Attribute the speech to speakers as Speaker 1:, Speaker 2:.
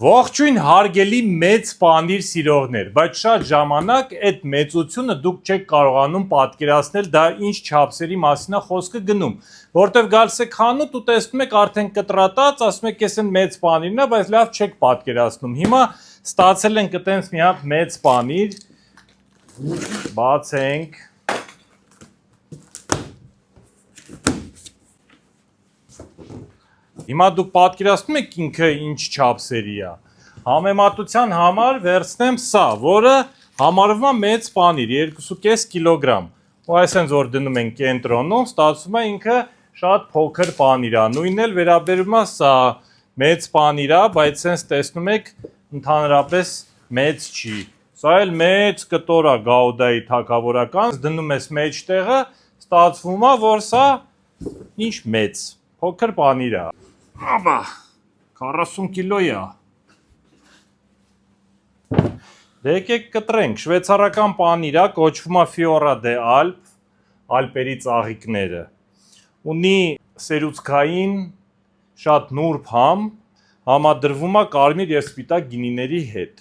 Speaker 1: Ողջույն հարգելի մեծ պանիր սիրողներ, բայց շատ ժամանակ այդ մեծությունը դուք չեք կարողանում պատկերացնել, դա ինչ չափսերի մասին է խոսքը գնում, որտեվ գալիս եք խանութ ու տեսնում եք արդեն կտրատած, ասում եք ես այն մեծ պանիրն է, բայց լավ չեք պատկերացնում։ Հիմա ստացել ենք այտենց մի հատ մեծ պանիր, բացենք։ Հիմա դուք պատկերացնում եք ինքը ինչ չափսերի է։ Համեմատության համար վերցնեմ սա, որը համարվում է մեծ պանիր, 2.5 կիլոգրամ։ Ու այսինքն որ դնում ենք կենտրոնում, ստացվում է ինքը շատ փոքր պանիր է։ Նույնն էլ վերաբերում է սա, մեծ պանիր է, բայց sense տեսնում եք ընդհանրապես մեծ չի։ Սա էլ մեծ կտոր է գաուդայի թագավորական, դնում ես մեջտեղը, ստացվում է, որ սա ինչ մեծ, փոքր պանիր է։ Աբա 40 կիլո է։ Դե եկեք կտրենք, շվեյցարական պանիր է, կոչվում է Fiora de Alp, Ալպերի ծաղիկները։ Ունի սերուցքային շատ նուրբ համ, համադրվում է կարմիր եւ սպիտակ գինիների հետ։